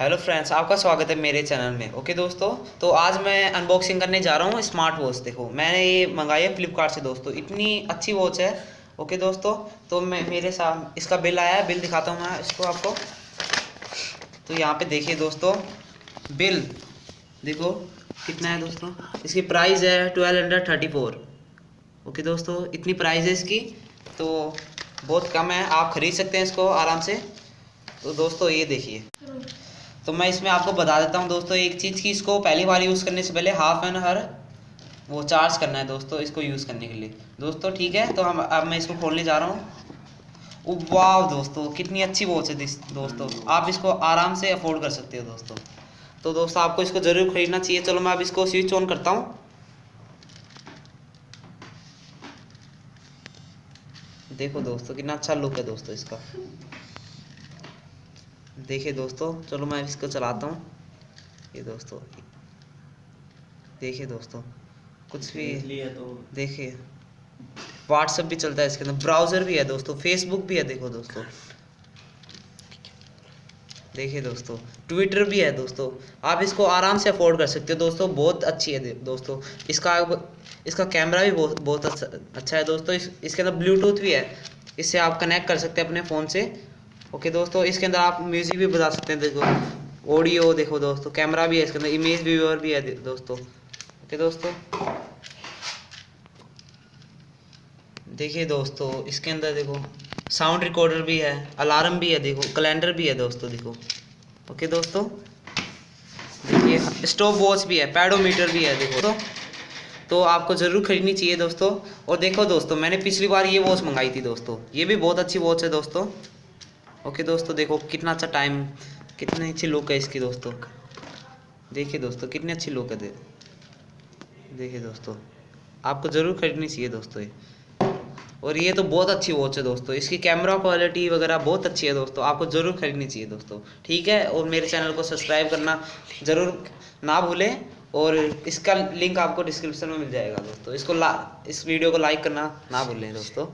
Hello friends, आपका स्वागत है मेरे चैनल में। ओके दोस्तों, तो आज मैं अनबॉक्सिंग करने जा रहा हूँ स्मार्ट वॉच। देखो, मैंने ये मंगाई है फ्लिपकार्ट से दोस्तों, इतनी अच्छी वॉच है। ओके दोस्तों, तो मैं मेरे साथ इसका बिल आया है, बिल दिखाता हूँ मैं इसको आपको। तो यहाँ पे देखिए दोस्तों, बिल देखो कितना है दोस्तों। इसकी प्राइस है 1234। ओके दोस्तों, इतनी प्राइस है इसकी, तो बहुत कम है, आप खरीद सकते हैं इसको आराम से। तो दोस्तों ये देखिए, तो मैं इसमें आपको बता देता हूँ दोस्तों एक चीज़ की, इसको पहली बार यूज़ करने से पहले हाफ एन आवर वो चार्ज करना है दोस्तों, इसको यूज़ करने के लिए दोस्तों। ठीक है, तो हम अब मैं इसको खोलने जा रहा हूँ। वाह दोस्तों, कितनी अच्छी वॉच है दोस्तों, आप इसको आराम से अफोर्ड कर सकते हो दोस्तों। तो दोस्तों आपको इसको ज़रूर खरीदना चाहिए। चलो मैं अब इसको स्विच ऑन करता हूँ। देखो दोस्तों कितना अच्छा लुक है दोस्तों इसका। देखिए दोस्तों, चलो मैं इसको चलाता हूँ। ये दोस्तों देखिए दोस्तों, कुछ भी तो देखिए, व्हाट्सएप भी चलता है इसके अंदर, ब्राउज़र भी है दोस्तों, फेसबुक भी है। देखो दोस्तों, देखिए दोस्तों, ट्विटर भी है दोस्तों। आप इसको आराम से अफोर्ड कर सकते हो दोस्तों, बहुत अच्छी है दोस्तों। इसका कैमरा भी बहुत बहुत अच्छा है दोस्तों। इसके अंदर ब्लूटूथ भी है, इससे आप कनेक्ट कर सकते हैं अपने फ़ोन से। ओके दोस्तों, इसके अंदर आप म्यूज़िक भी बजा सकते हैं। देखो ऑडियो, देखो दोस्तों, कैमरा भी है इसके अंदर, इमेज व्यूअर भी है दोस्तों। ओके दोस्तों, देखिए दोस्तों, इसके अंदर देखो साउंड रिकॉर्डर भी है, अलार्म भी है, देखो कैलेंडर भी है दोस्तों, देखो। ओके दोस्तों, देखिए स्टॉप वॉच भी है, पैडोमीटर भी है, देखो। तो आपको ज़रूर खरीदनी चाहिए दोस्तों। और देखो दोस्तों, मैंने पिछली बार ये वॉच मंगाई थी दोस्तों, ये भी बहुत अच्छी वॉच है दोस्तों। ओके दोस्तों, देखो कितना अच्छा टाइम, कितनी अच्छी लुक है इसकी दोस्तों। देखिए दोस्तों कितनी अच्छी लुक है देखिए दोस्तों, आपको ज़रूर खरीदनी चाहिए दोस्तों ये। और ये तो बहुत अच्छी वॉच है दोस्तों, इसकी कैमरा क्वालिटी वगैरह बहुत अच्छी है दोस्तों, आपको ज़रूर खरीदनी चाहिए दोस्तों। ठीक है, और मेरे चैनल को सब्सक्राइब करना ज़रूर ना भूलें, और इसका लिंक आपको डिस्क्रिप्शन में मिल जाएगा दोस्तों। इस वीडियो को लाइक करना ना भूलें दोस्तों।